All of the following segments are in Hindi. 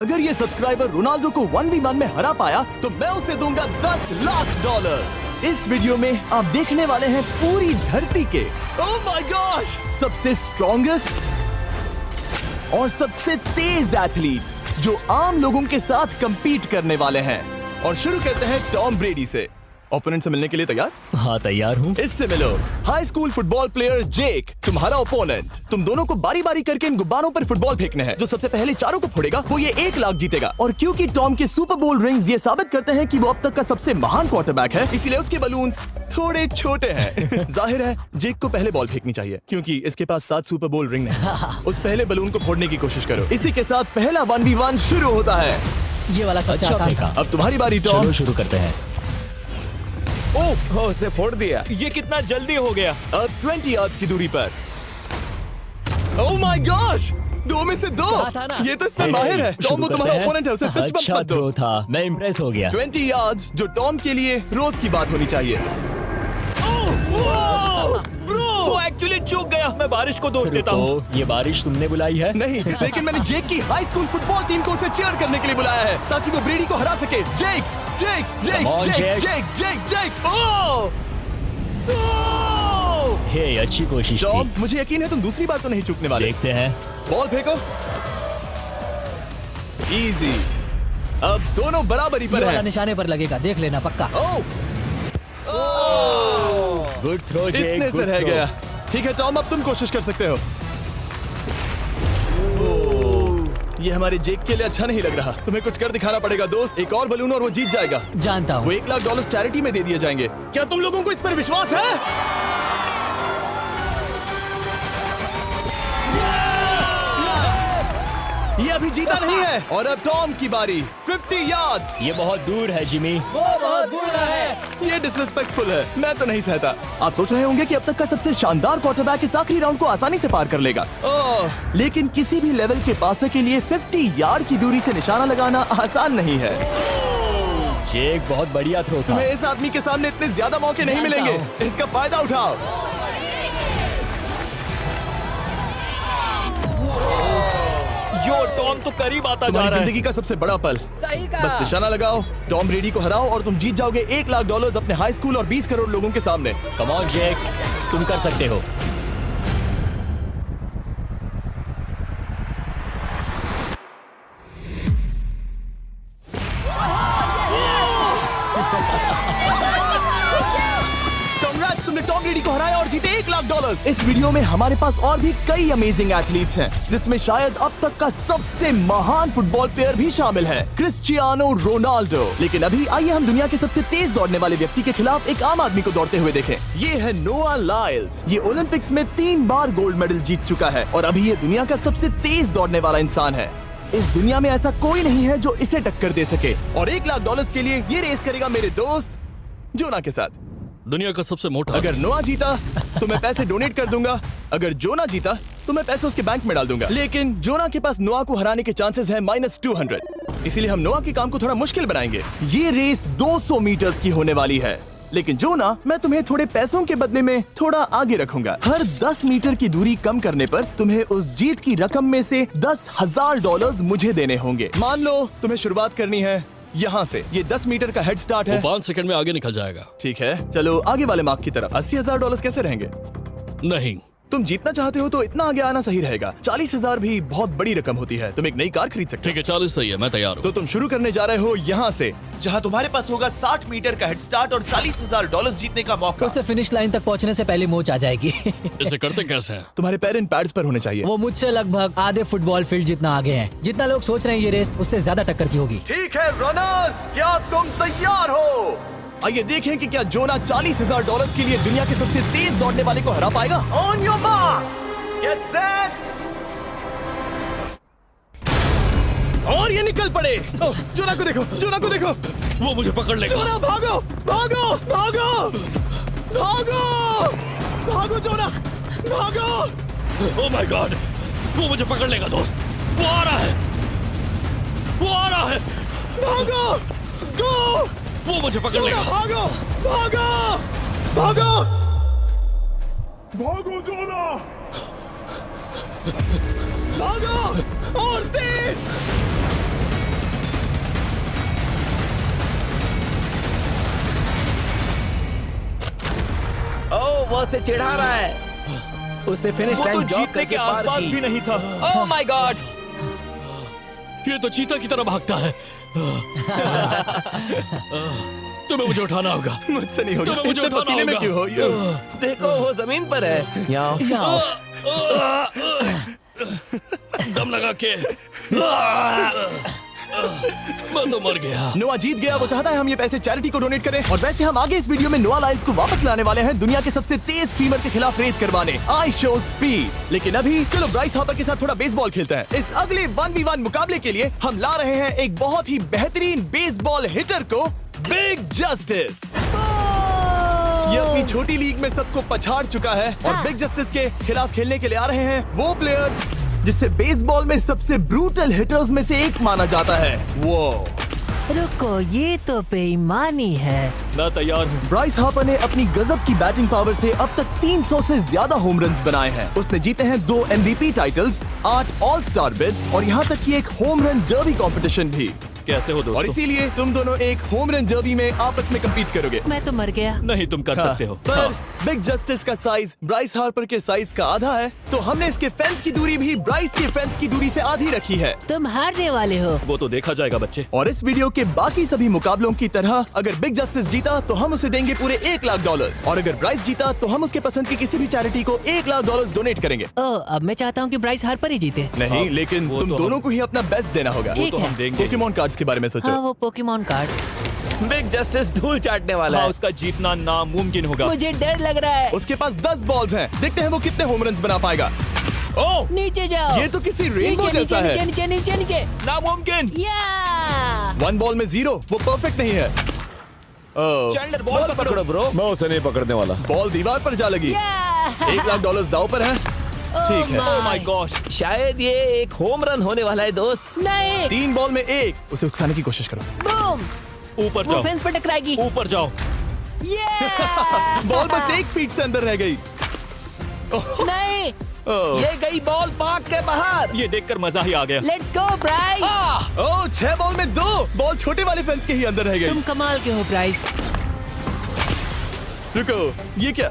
अगर ये सब्सक्राइबर रोनाल्डो को 1v1 में हरा पाया तो मैं उसे दूंगा $10 लाख। इस वीडियो में आप देखने वाले हैं पूरी धरती के ओह माय गॉश सबसे स्ट्रॉन्गेस्ट और सबसे तेज एथलीट्स जो आम लोगों के साथ compete करने वाले हैं। और शुरू करते हैं टॉम ब्रेडी से। ओपोनेंट से मिलने के लिए तैयार? हाँ तैयार हूँ। इससे मिलो। हाई स्कूल फुटबॉल प्लेयर जेक तुम्हारा ओपोनेंट। तुम दोनों को बारी बारी करके इन गुब्बारों पर फुटबॉल फेंकने हैं। जो सबसे पहले चारों को फोड़ेगा वो ये 1 लाख जीतेगा। और क्योंकि टॉम के सुपर बोल रिंग्स ये साबित करते हैं कि वो अब तक का सबसे महान क्वार्टरबैक है, इसीलिए उसके बलून्स थोड़े छोटे हैं। जाहिर है जेक को पहले बॉल फेंकनी चाहिए क्योंकि इसके पास 7 सुपर बोल रिंग नहीं। उस पहले बलून को फोड़ने की कोशिश करो। इसी के साथ पहला 1v1 शुरू होता है। ये वाला सबसे आसान था। अब तुम्हारी बारी टॉम। शुरू करते हैं। ओह उसने फोड़ दिया। ये कितना जल्दी हो गया। अब 20 यार्ड्स की दूरी पर। ओह माय गॉश 2 में से 2। था ना? ये तो इसमें माहिर है। टॉम वो तुम्हारा ओपोनेंट है, उसे फिस्ट बम्प अच्छा मत दो। थ्रो था, मैं इम्प्रेस हो गया। 20 यार्ड्स जो टॉम के लिए रोज की बात होनी चाहिए। वो एक्चुअली चूक गया। मैं बारिश को दोष देता हूँ। ये बारिश तुमने बुलाई है? नहीं, लेकिन मैंने जेक की हाई स्कूल फुटबॉल टीम को उसे चीयर करने के लिए बुलाया है ताकि वो ब्रेडी को हरा सके। जेक जेक जेक Come on, जेक Jake. जेक जेक जेक ओह हे अच्छी कोशिश टॉम थी। मुझे यकीन है तुम दूसरी बार तो नहीं चूकने वाले। देखते हैं। बॉल फेंको। इजी। अब दोनों बराबरी ये पर वाला हैं। निशाने पर लगेगा, देख लेना पक्का। ओह गुड थ्रो जेक, इतने से गुड रह थ्रो। गया। ठीक है टॉम अब तुम कोशिश कर सकते हो। ये हमारे जेक के लिए अच्छा नहीं लग रहा। तुम्हें कुछ कर दिखाना पड़ेगा दोस्त। एक और बलून और वो जीत जाएगा। जानता वो हूँ। $1 लाख चैरिटी में दे दिए जाएंगे। क्या तुम लोगों को इस पर विश्वास है? ये अभी जीता नहीं है। और अब टॉम की बारी। 50 यार्ड्स। ये बहुत दूर है जिमी। वो बहुत बुरा है। ये डिसरिस्पेक्टफुल है। मैं तो नहीं सहता। आप सोच रहे होंगे कि अब तक का सबसे शानदार क्वार्टरबैक इस आखिरी राउंड को आसानी से पार कर लेगा। ओह, लेकिन किसी भी लेवल के पासे के लिए 50 यार्ड की दूरी से निशाना लगाना आसान नहीं है। जेक बहुत बढ़िया थ्रो था। तुम्हें इस आदमी के सामने इतने ज्यादा मौके नहीं जानता मिलेंगे। इसका फायदा उठाओ। यो टॉम तो करीब आता जा तुम्हारी रहा है। जिंदगी का सबसे बड़ा पल। सही का। बस निशाना लगाओ, टॉम ब्रेडी को हराओ और तुम जीत जाओगे $1 लाख अपने हाई स्कूल और 20 करोड़ लोगों के सामने। कम ऑन जेक, तुम कर सकते हो। Congrats, तुमने टॉम ब्रेडी को हराया और जीते $1 लाख। इस वीडियो में हमारे पास और भी कई अमेजिंग एथलीट्स हैं, जिसमें शायद अब तक का सबसे महान फुटबॉल प्लेयर भी शामिल है, क्रिस्टियानो रोनाल्डो। लेकिन अभी आइए हम दुनिया के सबसे तेज दौड़ने वाले व्यक्ति के खिलाफ एक आम आदमी को दौड़ते हुए देखें। ये है नोआ लाइल्स। ये ओलंपिक्स में 3 बार गोल्ड मेडल जीत चुका है और अभी ये दुनिया का सबसे तेज दौड़ने वाला इंसान है। इस दुनिया में ऐसा कोई नहीं है जो इसे टक्कर दे सके। और $1 लाख के लिए ये रेस करेगा मेरे दोस्त जोना के साथ। दुनिया का सबसे मोटा। अगर नोआ जीता तो मैं पैसे डोनेट कर दूंगा। अगर जोना जीता तो मैं पैसे उसके बैंक में डाल दूंगा। लेकिन जोना के पास नोआ को हराने के चांसेस हैं -200। इसीलिए हम नोआ के काम को थोड़ा मुश्किल बनाएंगे। ये रेस 200 मीटर्स की होने वाली है। लेकिन जोना, मैं तुम्हें थोड़े पैसों के बदले में थोड़ा आगे रखूंगा। हर 10 मीटर की दूरी कम करने पर तुम्हें उस जीत की रकम में से $10,000 मुझे देने होंगे। मान लो तुम्हें शुरुआत करनी है यहाँ से। ये 10 मीटर का हेड स्टार्ट है। 5 सेकंड में आगे निकल जाएगा। ठीक है, चलो आगे वाले मार्क की तरफ। $80,000 कैसे रहेंगे? नहीं, तुम जीतना चाहते हो तो इतना आगे आना सही रहेगा। 40,000 भी बहुत बड़ी रकम होती है। तुम एक नई कार खरीद सकते ठीक है 40 सही है, मैं तैयार हो। हूँ। तो तुम शुरू करने जा रहे हो यहाँ से, जहाँ तुम्हारे पास होगा 60 मीटर का हेड स्टार्ट और $40,000 जीतने का मौका। उसे फिनिश लाइन तक पहुँचने से पहले मोच आ जाएगी। इसे करते कैसे हैं? तुम्हारे पैर इन पैड्स पर होने चाहिए। वो मुझसे लगभग आधे फुटबॉल फील्ड जितना आगे हैं। जितना लोग सोच रहे हैं ये रेस उससे ज्यादा टक्कर की होगी। ठीक है रनर्स, क्या तुम तैयार हो? आइए देखें कि क्या जोना $40,000 के लिए दुनिया के सबसे तेज दौड़ने वाले को हरा पाएगा। On your mark, get set, और ये निकल पड़े। ओह, जोना को देखो, जोना को देखो। वो मुझे पकड़ लेगा। जोना भागो, भागो, भागो, भागो, भागो जोना, भागो। ओह माय गॉड, वो मुझे पकड़ लेगा दोस्त। वो आ रहा है, वो आ रहा है। भागो, गो, वो मुझे पकड़ लेगा। भागो, भागो, भागो, भागो जोना। भागो और तेज। वो उसे चिढ़ा रहा है। उसने फिनिश वो तो लाइन जॉग जीतने करके के पार आसपास की। भी नहीं था। Oh my God! ये तो चीता की तरह भागता है। तुम्हें मुझे उठाना होगा। मुझसे नहीं होगा। तुम्हें मुझे इतने उठाना पसीने में होगा। क्यों हो? देखो वो जमीन पर है। यहाँ दम लगा के मैं तो मर गया। नोआ जीत गया। वो चाहता है हम ये पैसे चैरिटी को डोनेट करें। और वैसे हम आगे इस वीडियो में नोआ लाइल्स को वापस लाने वाले हैं दुनिया के सबसे तेज स्ट्रीमर के खिलाफ रेस करवाने, आई शो स्पीड। लेकिन अभी चलो ब्राइस हापर के साथ थोड़ा बेसबॉल खेलते हैं। इस अगले 1v1 मुकाबले के लिए हम ला रहे हैं एक बहुत ही बेहतरीन बेसबॉल हिटर को, बिग जस्टिस। ये अपनी छोटी लीग में सबको पछाड़ चुका है और बिग जस्टिस के खिलाफ खेलने के लिए आ रहे हैं वो प्लेयर जिसे बेसबॉल में सबसे ब्रूटल हिटर्स में से एक माना जाता है। वो रुको, ये तो बेईमानी है। मैं तैयार हूँ। ब्राइस हापर ने अपनी गजब की बैटिंग पावर से अब तक 300 से ज्यादा होम रन्स बनाए हैं। उसने जीते हैं 2 MVP titles, 8 all star bids और यहाँ तक कि एक होम रन डर्बी कंपटीशन भी। कैसे हो और दोस्तों? इसीलिए तुम दोनों एक होम रन डर्बी में आपस में कम्पीट करोगे। मैं तो मर गया। नहीं, तुम कर सकते हो। पर बिग जस्टिस का साइज ब्राइस हार्पर के साइज का आधा है, तो हमने इसके फेंस की दूरी भी ब्राइस के फेंस की दूरी से आधी रखी है। तुम हारने वाले हो। वो तो देखा जाएगा बच्चे। और इस वीडियो के बाकी सभी मुकाबलों की तरह अगर बिग जस्टिस जीता तो हम उसे देंगे पूरे $1 लाख और अगर ब्राइस जीता तो हम उसके पसंद की किसी भी चैरिटी को $1 लाख डोनेट करेंगे। अब मैं चाहता हूँ कि ब्राइस हार्पर ही जीते। नहीं, लेकिन वो तुम तो दोनों को ही अपना बेस्ट देना होगा। वो ठीक तो है। हम देंगे। पोकेमॉन कार्ड्स के बारे में सोचो। हाँ, वो पोकेमॉन कार्ड। बिग जस्टिस धूल चाटने वाला हाँ, है। उसका जीतना नामुमकिन होगा। मुझे डर लग रहा है। उसके पास 10 बॉल्स हैं। देखते हैं वो कितने होम रन्स बना पाएगा। ओह, नीचे जाओ। ये तो किसी रेनबो नीचे जैसा नीचे है। नीचे नीचे नीचे। नामुमकिन। या 1 बॉल में 0, वो परफेक्ट नहीं है। चैंडलर बॉल बॉल पकड़ो ब्रो। मैं उसे नहीं पकड़ने वाला। बॉल दीवार पर जा लगी। $1 लाख दाव पर है। ठीक है। ओह माय गॉश। शायद ये एक होम रन होने वाला है दोस्त। नहीं। 3 बॉल में 1, उसे उकसाने की कोशिश करो। बूम। ऊपर वो जाओ। फेंस पर टकराएगी। ऊपर जाओ। बॉल बस 1 फीट से अंदर रह गई। नहीं। ये गई बॉल पार्क के बाहर। ये देखकर मजा ही आ गया। Let's go Bryce. Oh, 6 ball में 2, बॉल छोटे वाले फेंस के ही अंदर रह गई। तुम कमाल के हो ब्राइस। रुको, ये क्या?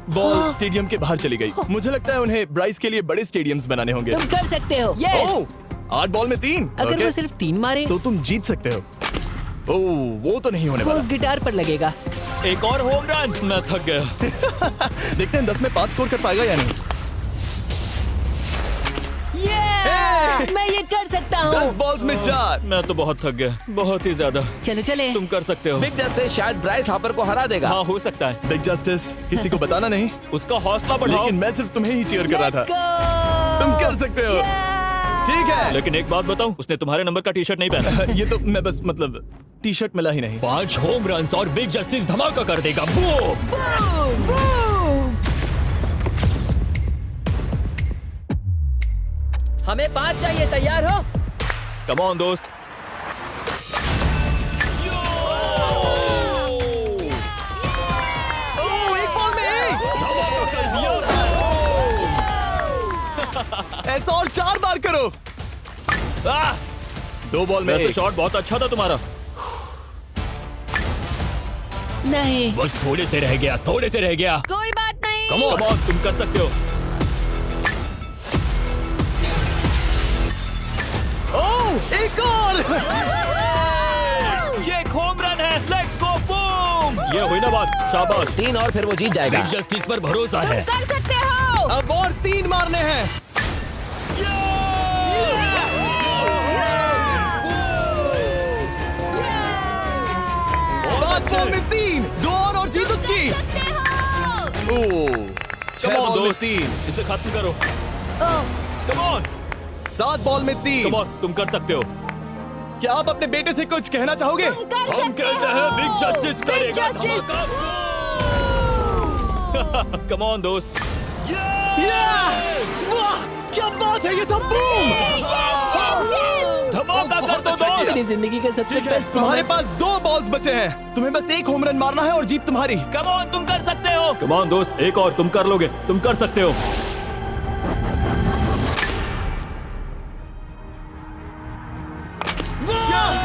बॉल स्टेडियम के बाहर चली गई। मुझे लगता है उन्हें ब्राइस के लिए बड़े स्टेडियम्स बनाने होंगे। तुम कर सकते हो। यस। ओह, 8 बॉल में 3। अगर वो सिर्फ 3 मारे तो तुम जीत सकते हो। ओह, वो तो नहीं होने वो वाला। उस गिटार पर लगेगा। एक और होम रन। मैं थक गया। देखते हैं 10 में 5 स्कोर कर पाएगा या नहीं। मैं ये कर सकता 10 हूँ। बॉल्स में 4। मैं तो बहुत थक गया, बहुत ही ज्यादा। चलो चले। तुम कर सकते हो। बिग जस्टिस शायद ब्राइस हापर को हरा देगा। हाँ, हो सकता है। बिग जस्टिस किसी को बताना नहीं, उसका हौसला बढ़ाओ। लेकिन मैं सिर्फ तुम्हें ही चीयर कर रहा Let's था। go! तुम कर सकते हो। ठीक है। लेकिन एक बात बताऊं, उसने तुम्हारे नंबर का टी शर्ट नहीं पहना। ये तो मैं बस मतलब टी शर्ट मिला ही नहीं। 5 होम रन्स और बिग जस्टिस धमाका कर देगा। बूम! Boom! Boom! हमें 5 चाहिए। तैयार हो? कम ऑन दोस्त। ओह, 1 बॉल में 1। ऐसा और 4 बार करो। 2 बॉल में वैसे 1। शॉट बहुत अच्छा था तुम्हारा। नहीं। बस थोड़े से रह गया, थोड़े से रह गया। कोई बात नहीं। कम ऑन, तुम कर सकते हो। ओह, एक और। ये एक होम रन है। Let's go, boom. ये हुई ना बात। शाबाश। 3 और फिर वो जीत जाएगा। बिग जस्टिस पर भरोसा है। कर सकते हो। अब और 3 मारने हैं। 5 बॉल में 3, 2 और जीत उसकी। ओह, 6 Come on, बॉल में दोस्त। 3, इसे खत्म करो। कम ऑन, 7 बॉल में 3। कम ऑन, तुम कर सकते हो। क्या आप अपने बेटे से कुछ कहना चाहोगे? हम कहते हैं बिग जस्टिस करेगा धमाका। कम ऑन दोस्त। वाह, क्या बात है, ये तो बूम। धमाका कर दो अच्छा किया। दोस्त। मेरी जिंदगी का सबसे ठीक है, बेस्ट तुम्हारे पास 2 बॉल्स बचे हैं। तुम्हें बस 1 होम रन मारना है और जीत तुम्हारी। कम ऑन, तुम कर सकते हो। कम ऑन दोस्त, एक और, तुम कर लोगे। तुम कर सकते हो।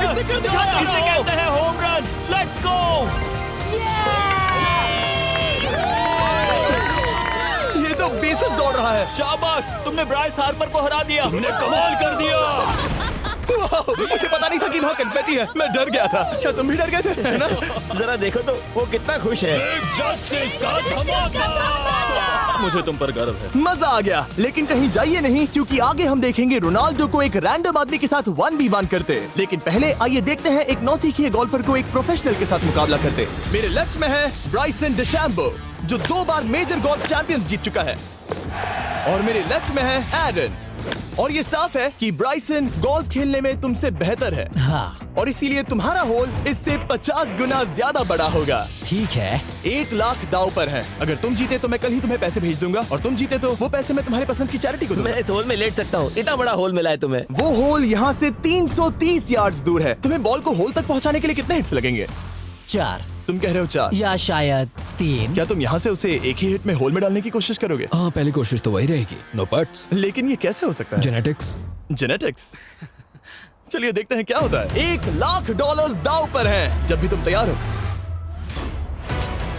इसने कर दिखाया। इसे कहते हैं होम रन। Let's go. है। शाबाश, तुमने ब्राइस हार्पर को हरा दिया। तुमने कमाल कर दिया। वाह, मुझे पता नहीं था कि वहाँ कन्फेटी है। मैं डर गया था। क्या तुम भी डर गए थे? है ना? जरा देखो तो वो कितना खुश है। जस्टिस का धमाका। मुझे तुम पर गर्व है। मजा आ गया। लेकिन कहीं जाइए नहीं, क्योंकि आगे हम देखेंगे रोनाल्डो को एक रैंडम आदमी के साथ 1v1 करते। लेकिन पहले आइए देखते हैं एक नौसिखिए गोल्फर को एक प्रोफेशनल के साथ मुकाबला करते। मेरे लेफ्ट में है ब्राइसन डेशैम्बो, जो 2 बार मेजर गोल्फ चैंपियंस जीत चुका है, और मेरे लेफ्ट में है एरन। और ये साफ है कि ब्राइसन गोल्फ खेलने में तुमसे बेहतर है, हाँ और इसीलिए तुम्हारा होल इससे 50 गुना ज्यादा बड़ा होगा। ठीक है। 1 लाख दाव पर है। अगर तुम जीते तो मैं कल ही तुम्हें पैसे भेज दूंगा, और तुम जीते तो वो पैसे मैं तुम्हारे पसंद की चैरिटी को दूंगा। मैं इस होल में लेट सकता हूँ, इतना बड़ा होल मिला है तुम्हें। वो होल यहाँ से 330 यार्ड्स दूर है। तुम्हें बॉल को होल तक पहुँचाने के लिए कितने हिट्स लगेंगे? 4 तुम कह रहे हो 4? या शायद 3। क्या तुम यहाँ से उसे एक ही हिट में होल में डालने की कोशिश करोगे? हाँ, पहली कोशिश तो वही रहेगी। No puts. लेकिन ये कैसे हो सकता है? जेनेटिक्स। जेनेटिक्स। चलिए देखते हैं क्या होता है। $1 लाख दाव पर हैं। जब भी तुम तैयार हो।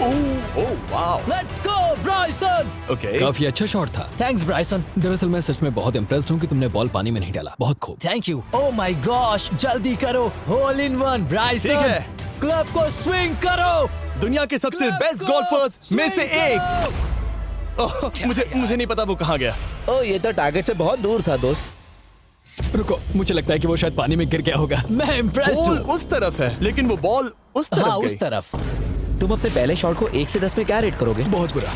Oh wow. Let's go Bryson. Okay. काफी अच्छा शॉट था। Thanks Bryson. दरअसल मैं सच में बहुत इम्प्रेस्ड हूँ कि तुमने बॉल पानी में नहीं डाला। बहुत खूब। Thank you. Oh my gosh, जल्दी करो। Hole in one Bryson. ठीक है। क्लब को स्विंग करो। दुनिया के सबसे Club बेस्ट को गोल्फर्स में से swing एक। ओह, मुझे नहीं पता वो कहाँ गया। ओ, ये तो टारगेट से बहुत दूर था दोस्त। रुको, मुझे लगता है कि वो शायद पानी में गिर गया होगा। मैं इम्प्रेस्ड बॉल हूँ। उस तरफ है, लेकिन वो बॉल उस तरफ हाँ, गई। उस तरफ। तुम अपने पहले शॉट को 1 से 10 में क्या रेट करोगे? बहुत बुरा।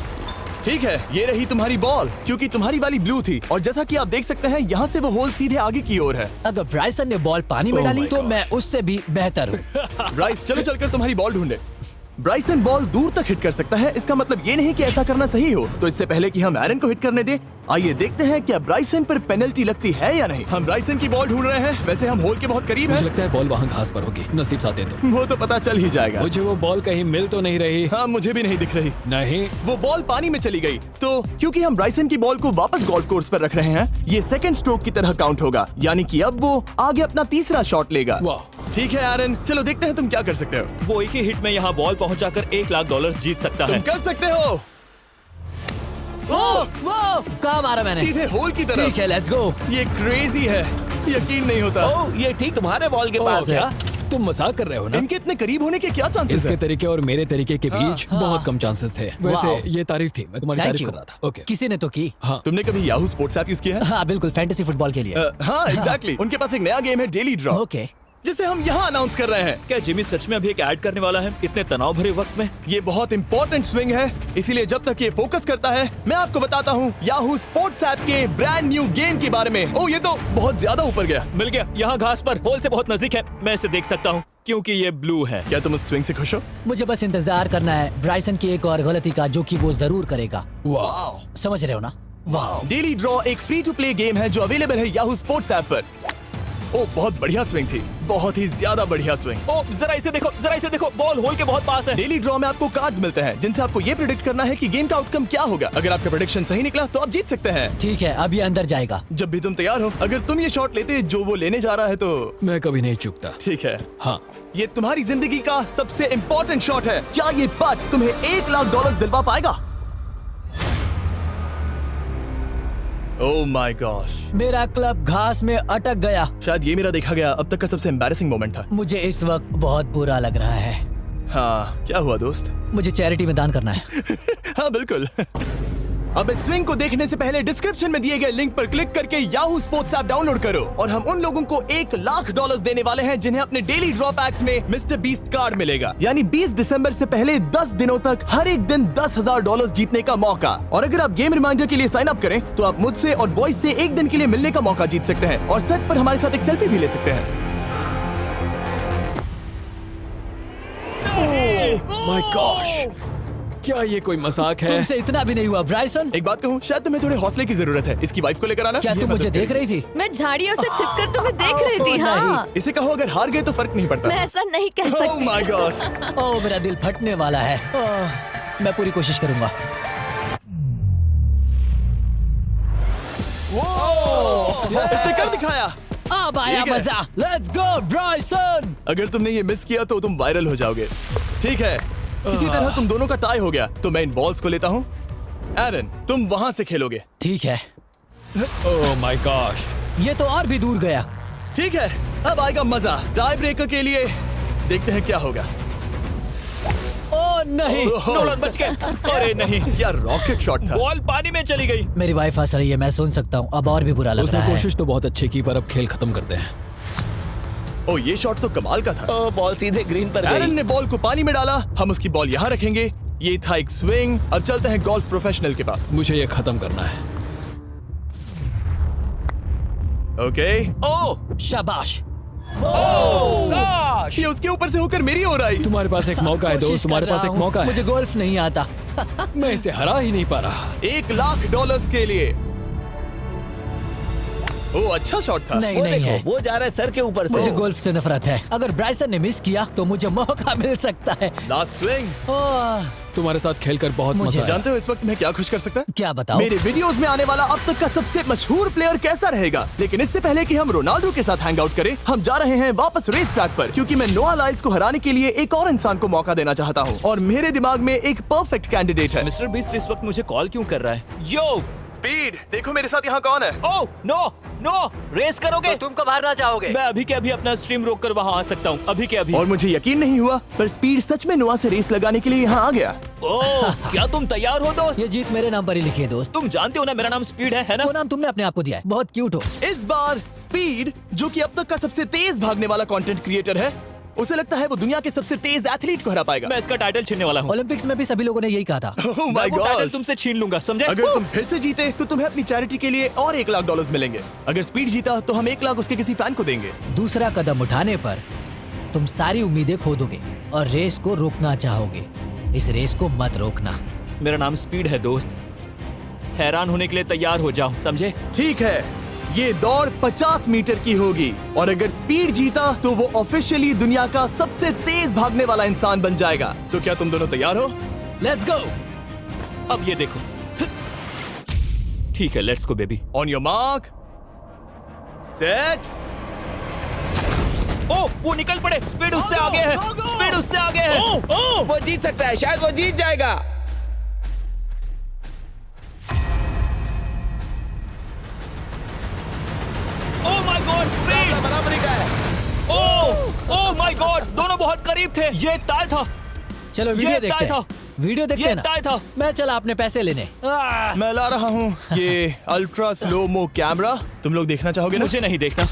ठीक है, ये रही तुम्हारी बॉल, क्योंकि तुम्हारी वाली ब्लू थी, और जैसा कि आप देख सकते हैं यहाँ से वो होल सीधे आगे की ओर है। अगर ब्राइसन ने बॉल पानी में Oh डाली my तो gosh. मैं उससे भी बेहतर हूँ। ब्राइस, चलो चलकर तुम्हारी बॉल ढूंढे। ब्राइसन बॉल दूर तक हिट कर सकता है, इसका मतलब ये नहीं कि ऐसा करना सही हो। तो इससे पहले कि हम एरन को हिट करने दें, आइए देखते हैं क्या ब्राइसन पर पेनल्टी लगती है या नहीं। हम ब्राइसन की बॉल ढूंढ रहे हैं। वैसे हम होल के बहुत करीब मुझे हैं। लगता है बॉल वहाँ घास पर होगी। नसीब साथ दे तो। वो तो पता चल ही जाएगा। मुझे वो बॉल कहीं मिल तो नहीं रही। हाँ, मुझे भी नहीं दिख रही। नहीं। वो बॉल पानी में चली गई। तो क्योंकि हम ब्राइसन की बॉल को वापस गोल्फ कोर्स पर रख रहे हैं, ये सेकंड स्ट्रोक की तरह काउंट होगा, यानी कि अब वो आगे अपना तीसरा शॉट लेगा। वाह। ठीक है एरन, चलो देखते हैं तुम क्या कर सकते हो। वो एक ही हिट में यहाँ बॉल पहुँचाकर $1 लाख जीत सकता तुम है। कर सकते हो। ओह, वो कहाँ मारा मैंने? सीधे होल की तरफ। ठीक है, लेट्स गो। ये क्रेजी है, यकीन नहीं होता। ओ, ये ठीक तुम्हारे बॉल के पास है। क्या तुम मजाक कर रहे हो ना? इनके इतने करीब होने के क्या चांसेस इसके हैं? तरीके और मेरे तरीके के बीच हाँ। बहुत कम चांसेस थे। वैसे वाओ। ये तारीफ थी, मैं तुम्हारी थैंक तारीफ यू। कर रहा था। ओके। किसी ने तो की। हाँ। तुमने कभी याहू स्पोर्ट्स ऐप यूज किया है? हाँ बिल्कुल, फैंटेसी फुटबॉल के लिए। हाँ, एग्जैक्टली। उनके पास एक नया गेम है, डेली ड्रॉ, ओके। जिसे हम यहाँ अनाउंस कर रहे हैं। क्या जिमी सच में अभी एक ऐड करने वाला है इतने तनाव भरे वक्त में? ये बहुत इंपॉर्टेंट स्विंग है, इसीलिए जब तक ये फोकस करता है, मैं आपको बताता हूँ याहू स्पोर्ट्स ऐप के ब्रांड न्यू गेम के बारे में। ओह, ये तो बहुत ज्यादा ऊपर गया। मिल गया, यहाँ घास पर होल से बहुत नजदीक है। मैं इसे देख सकता हूँ क्योंकि ये ब्लू है। क्या तुम उस स्विंग से खुश हो? मुझे बस इंतजार करना है ब्राइसन की एक और गलती का, जो कि वो जरूर करेगा। वाह। समझ रहे हो ना? वाह। डेली ड्रॉ एक फ्री टू प्ले गेम है जो अवेलेबल है याहू स्पोर्ट्स ऐप पर। ओह, बहुत बढ़िया स्विंग थी, बहुत ही ज्यादा बढ़िया स्विंग। ओ, जरा इसे देखो, बॉल होल के बहुत पास है। डेली ड्रॉ में आपको कार्ड्स मिलते हैं, जिनसे आपको ये प्रेडिक्ट करना है कि गेम का आउटकम क्या होगा। अगर आपका प्रेडिक्शन सही निकला तो आप जीत सकते हैं। ठीक है, अभी अंदर जाएगा। जब भी तुम तैयार हो, अगर तुम ये शॉट लेते जो वो लेने जा रहा है तो मैं कभी नहीं चूकता। ठीक है। हाँ। ये तुम्हारी जिंदगी का सबसे इम्पोर्टेंट शॉट है। क्या ये पट तुम्हें $1 लाख दिलवा पाएगा? ओह माय गॉश, मेरा क्लब घास में अटक गया। शायद ये मेरा देखा गया अब तक का सबसे एम्बैरेसिंग मोमेंट था। मुझे इस वक्त बहुत बुरा लग रहा है। हाँ, क्या हुआ दोस्त? मुझे चैरिटी में दान करना है। हाँ बिल्कुल। अब इस स्विंग को देखने से पहले डिस्क्रिप्शन में दिए गए लिंक पर क्लिक करके याहू स्पोर्ट्स ऐप डाउनलोड करो, और हम उन लोगों को $1 लाख देने वाले हैं जिन्हें अपने डेली ड्रॉ पैक्स में मिस्टर बीस्ट कार्ड मिलेगा। यानी 20 दिसंबर से पहले 10 दिनों तक हर एक दिन $10,000 जीतने का मौका। और अगर आप गेम रिमाइंडर के लिए साइन अप करें तो आप मुझसे और बॉयज से एक दिन के लिए मिलने का मौका जीत सकते हैं, और सेट पर हमारे साथ एक सेल्फी भी ले सकते हैं। माय गॉश, क्या ये कोई मजाक है? तुमसे इतना भी नहीं हुआ ब्राइसन। एक बात कहूँ, शायद तुम्हें थोड़े हौसले की जरूरत है। इसकी वाइफ को लेकर आना। क्या ये तुम मुझे मदद देख करेगी। रही थी? मैं झाड़ियों से छिपकर तुम्हें देख रही थी। हाँ, इसे कहो अगर हार गए तो फर्क नहीं पड़ता। मैं ऐसा नहीं कह Oh सकती। my gosh! ओह, मेरा दिल फटने वाला है। मैं पूरी कोशिश करूंगा। इसने कर दिखाया। अब आया ठीक है। मजा। Let's go Bryson. अगर तुमने ये मिस किया तो तुम वायरल हो जाओगे। ठीक है, इसी तरह तुम दोनों का टाई हो गया, तो मैं इन बॉल्स को लेता हूँ एरन, तुम वहां से खेलोगे। ठीक है, ओह माय गॉश। ये तो और भी दूर गया। ठीक है, अब आएगा मजा। टाई ब्रेकर के लिए देखते हैं क्या होगा। ओ नहीं, नोलन बच गए। अरे नहीं, क्या रॉकेट शॉट था। बॉल पानी में चली गई। मेरी वाइफ हंस रही है, मैं सुन सकता हूँ। अब और भी बुरा लग उसने रहा है। कोशिश तो बहुत अच्छी की, पर अब खेल खत्म करते हैं। ओ, ये शॉट तो कमाल का था। ओ, बॉल सीधे ग्रीन पर एरन गई। ने बॉल को पानी में डाला, हम उसकी बॉल यहाँ रखेंगे। ये था एक स्विंग। अब चलते हैं गोल्फ प्रोफेशनल के पास। मुझे ये खत्म करना है। ओके। ओ शाबाश। ये उसके ऊपर से होकर मेरी ओर आई। तुम्हारे पास एक मौका है दोस्त, कोशिश तुम्हारे कर पास रहा एक हूँ। मौका है। मुझे गोल्फ नहीं आता। मैं इसे हरा ही नहीं पा रहा। $1,00,000 के लिए। ओ, अच्छा शॉट था। नहीं वो नहीं देखो, है। वो जा रहा है सर के ऊपर से। मुझे गोल्फ से नफरत है। अगर ब्राइसन ने मिस किया तो मुझे मौका मिल सकता है। Last swing. ओह, तुम्हारे साथ खेलकर बहुत मुझे मजा आया। जानते हो इस वक्त मैं क्या खुश कर सकता है? क्या बताओ? मेरे वीडियोस में आने वाला अब तक का सबसे मशहूर प्लेयर कैसा रहेगा। लेकिन इससे पहले कि हम रोनाल्डो के साथ हैंग आउट करें, हम जा रहे हैं वापस रेस ट्रैक पर, क्योंकि मैं नोआ लाइल्स को हराने के लिए एक और इंसान को मौका देना चाहता हूँ। और मेरे दिमाग में एक परफेक्ट कैंडिडेट है। मिस्टर बीस्ट इस वक्त मुझे कॉल क्यों कर रहा है? यो स्पीड, देखो मेरे साथ यहाँ कौन है। ओ नो नो, रेस करोगे? तुम कब हारना चाहोगे? मैं अभी के अभी अपना स्ट्रीम रोक कर वहाँ आ सकता हूँ, अभी के अभी। और मुझे यकीन नहीं हुआ, पर स्पीड सच में नोआ से रेस लगाने के लिए यहाँ आ गया। ओह, क्या तुम तैयार हो दोस्त? ये जीत मेरे नाम पर ही लिखी है दोस्त। तुम जानते हो ना मेरा नाम स्पीड है ना? वो नाम तुमने अपने आप को दिया है। बहुत क्यूट हो। इस बार स्पीड, जो कि अब तक का सबसे तेज भागने वाला कंटेंट क्रिएटर है, उसे लगता है वो दुनिया के सबसे तेज एथलीट को हरा पाएगा। मैं इसका टाइटल छीनने वाला हूँ। ओलंपिक्स में भी सभी लोगों ने यही कहा था। Oh मैं my वो टाइटल God! तुमसे छीन लूंगा, समझे? अगर तुम फिर से जीते तो तुम्हें अपनी चैरिटी के लिए और $1,00,000 मिलेंगे। अगर स्पीड जीता तो हम 1,00,000 उसके किसी फैन को देंगे। दूसरा कदम उठाने पर तुम सारी उम्मीदें खो दोगे और रेस को रोकना चाहोगे। इस रेस को मत रोकना। मेरा नाम स्पीड है दोस्त। हैरान होने के लिए तैयार हो जाओ, समझे? ठीक है, ये दौड़ 50 मीटर की होगी और अगर स्पीड जीता तो वो ऑफिशियली दुनिया का सबसे तेज भागने वाला इंसान बन जाएगा। तो क्या तुम दोनों तैयार हो? Let's go. अब ये देखो। ठीक है, let's go baby. On your mark, set. ओ, वो निकल पड़े। स्पीड उससे आगे है। स्पीड उससे आगे है। वो जीत सकता है, शायद वो जीत जाएगा। ओह माय गॉड, स्पीड बराबरी का है। ओह माय गॉड, दोनों बहुत करीब थे। ये टाई था। चलो वीडियो ये देखते टाई था। हैं। वीडियो देखते ये हैं ना। टाई था। मैं चला अपने पैसे लेने। मैं ला रहा हूँ ये अल्ट्रा स्लो मो कैमरा। तुम लोग देखना चाहोगे ना? मुझे नहीं देखना।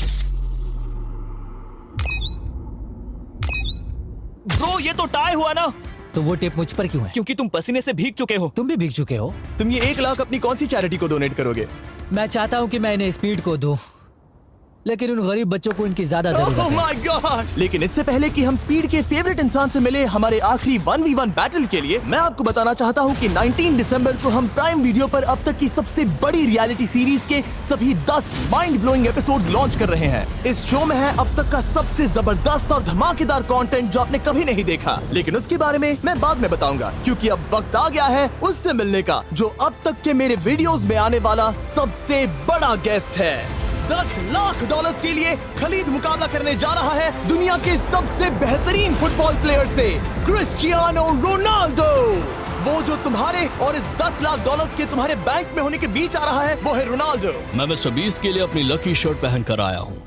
ब्रो, ये तो टाई हुआ ना? तो वो टेप मुझ पर क्यों है? क्योंकि तुम पसीने से भीग चुके हो। तुम भी भीग चुके हो। तुम ये 1,00,000 अपनी कौन सी चैरिटी को डोनेट करोगे? मैं चाहता हूँ कि मैं इन्हें स्पीड को दूं, लेकिन उन गरीब बच्चों को इनकी ज्यादा जरूरत Oh है। my gosh! लेकिन इससे पहले कि हम स्पीड के फेवरेट इंसान से मिले हमारे आखिरी 1v1 बैटल के लिए, मैं आपको बताना चाहता हूँ कि 19 दिसंबर को हम प्राइम वीडियो पर अब तक की सबसे बड़ी रियलिटी सीरीज के सभी 10 माइंड ब्लोइंग एपिसोड्स लॉन्च कर रहे हैं। इस शो में है अब तक का सबसे जबरदस्त और धमाकेदार कंटेंट जो आपने कभी नहीं देखा, लेकिन उसके बारे में मैं बाद में बताऊंगा, क्योंकि अब वक्त आ गया है उससे मिलने का जो अब तक के मेरे वीडियोस में आने वाला सबसे बड़ा गेस्ट है। $10,00,000 के लिए खलीद मुकाबला करने जा रहा है दुनिया के सबसे बेहतरीन फुटबॉल प्लेयर से, क्रिस्टियानो रोनाल्डो। वो जो तुम्हारे और इस $10,00,000 के तुम्हारे बैंक में होने के बीच आ रहा है, वो है रोनाल्डो। मैं मिस्टर बीस्ट के लिए अपनी लकी शर्ट पहन कर आया हूँ।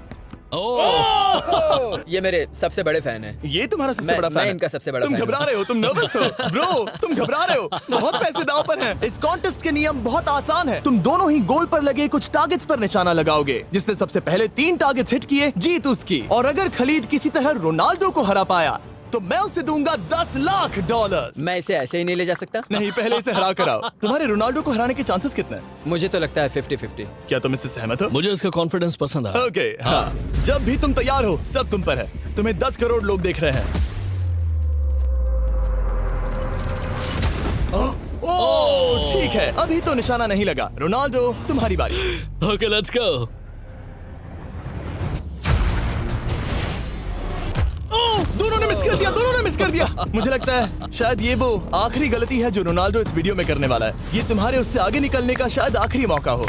ये मेरे सबसे बड़े फैन हैं। ये तुम्हारा सबसे मैं- बड़ा फैन मैं है। इनका सबसे बड़ा तुम फैन घबरा हूँ। रहे हो, तुम नर्वस हो ब्रो, तुम घबरा रहे हो। बहुत पैसे दांव पर हैं। इस कॉन्टेस्ट के नियम बहुत आसान है। तुम दोनों ही गोल पर लगे कुछ टारगेट्स पर निशाना लगाओगे। जिसने सबसे पहले 3 टारगेट्स हिट किए, जीत उसकी। और अगर खलीद किसी तरह रोनाल्डो को हरा पाया तो मैं उसे दूंगा $10,00,000। मैं इसे ऐसे ही नहीं ले जा सकता। नहीं, पहले इसे हरा कर आओ। तुम्हारे रोनाल्डो को हराने के चांसेस कितने हैं? मुझे तो लगता है 50-50। क्या तुम इससे सहमत हो? मुझे इसका कॉन्फिडेंस पसंद आया। ओके, हाँ। जब भी तुम तैयार हो, सब तुम पर है। तुम्हें 10 करोड़ लोग देख रहे हैं। ओह, ठीक है, अभी तो निशाना नहीं लगा। रोनाल्डो, तुम्हारी बारी। Okay, let's go. ओह, दोनों ने मिस कर दिया, दोनों ने मिस कर दिया। मुझे लगता है शायद ये वो आखिरी गलती है जो रोनाल्डो इस वीडियो में करने वाला है। ये तुम्हारे उससे आगे निकलने का शायद आखिरी मौका हो।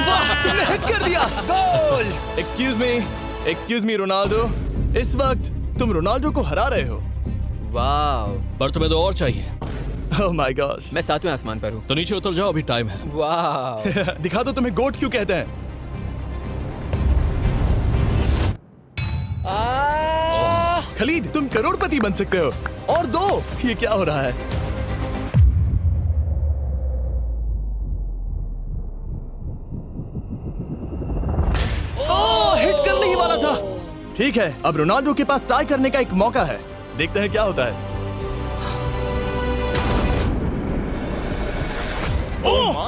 वाह, तुमने हिट कर दिया। Goal. Excuse me, excuse me Ronaldo, इस वक्त तुम रोनाल्डो को हरा रहे हो। वाह, पर तुम्हें तो और चाहिए। ओह माय गॉश। मैं 7वें आसमान पर हूँ। तो नीचे उतर जाओ, अभी टाइम है। वाह, दिखा दो तुम्हें गोट क्यों कहते हैं। खलीद, तुम करोड़पति बन सकते हो। और दो, ये क्या हो रहा है? ओह, हिट करने ही वाला था। ठीक है, अब रोनाल्डो के पास टाई करने का एक मौका है। देखते हैं क्या होता है।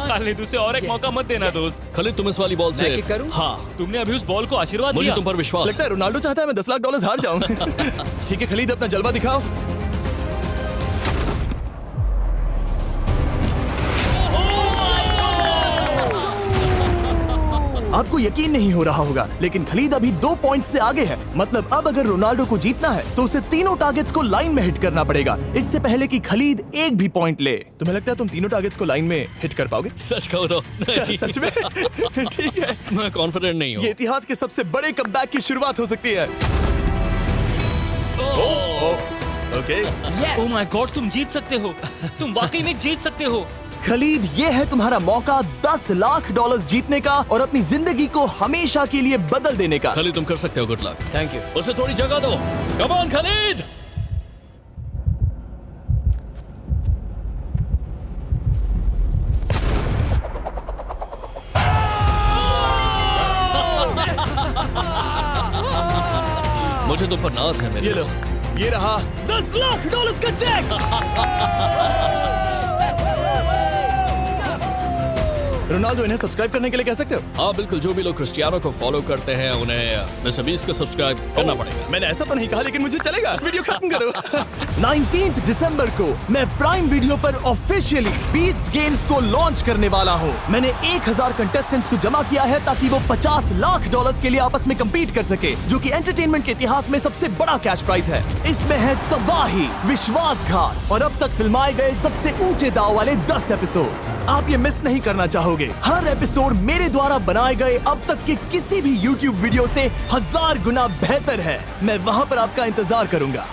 खालिद, उसे और एक मौका मत देना दोस्त। खलीद, तुम इस वाली बॉल मैं से किक करूं? हाँ, तुमने अभी उस बॉल को आशीर्वाद मुझे दिया। तुम पर विश्वास लगता है रोनाल्डो चाहता है मैं $10 लाख हार जाऊं। ठीक है खलीद, अपना जलवा दिखाओ। आपको यकीन नहीं हो रहा होगा, लेकिन खलीद अभी 2 पॉइंट से आगे है। मतलब अब अगर रोनाल्डो को जीतना है तो उसे तीनों टारगेट्स को लाइन में हिट करना पड़ेगा, इससे पहले कि खलीद एक भी पॉइंट ले। तुम्हें लगता है तुम तीनों टारगेट्स को लाइन में हिट कर पाओगे? सच कहो तो नहीं। सच में? ठीक है, मैं कॉन्फिडेंट नहीं हूँ। ये इतिहास के सबसे बड़े कमबैक की शुरुआत हो सकती है। ओके, ओह माय गॉड, तुम जीत सकते हो। तुम वाकई में जीत सकते हो। खलीद, ये है तुम्हारा मौका $10 लाख जीतने का और अपनी जिंदगी को हमेशा के लिए बदल देने का। खलीद, तुम कर सकते हो। Good luck. Thank you. उसे थोड़ी जगह दो। Come on Khalid. मुझे तुम पर नाज है मेरे ये लो, दोस्त। ये रहा $10 लाख का चेक। रोनाल्डो, इन्हें सब्सक्राइब करने के लिए कह सकते हो? हाँ बिल्कुल, जो भी लोग क्रिस्टियानो को फॉलो करते हैं उन्हें मिस्टर बीस्ट को सब्सक्राइब करना पड़ेगा। मैंने ऐसा तो नहीं कहा, लेकिन मुझे चलेगा। वीडियो खत्म करो। 19 दिसंबर को मैं प्राइम वीडियो पर ऑफिशियली बीस्ट गेम्स को लॉन्च करने वाला हूँ। मैंने 1000 कंटेस्टेंट्स को जमा किया है ताकि वो $50 लाख के लिए आपस में कम्पीट कर सके, जो कि एंटरटेनमेंट के इतिहास में सबसे बड़ा कैश प्राइज है। इसमें है तबाही, विश्वासघात और अब तक फिल्माए गए सबसे ऊंचे दाव वाले 10 एपिसोड्स। आप ये मिस नहीं करना चाहोगे। हर एपिसोड मेरे द्वारा बनाए गए अब तक के किसी भी YouTube वीडियो से 1000 गुना बेहतर है। मैं वहाँ पर आपका इंतजार करूंगा।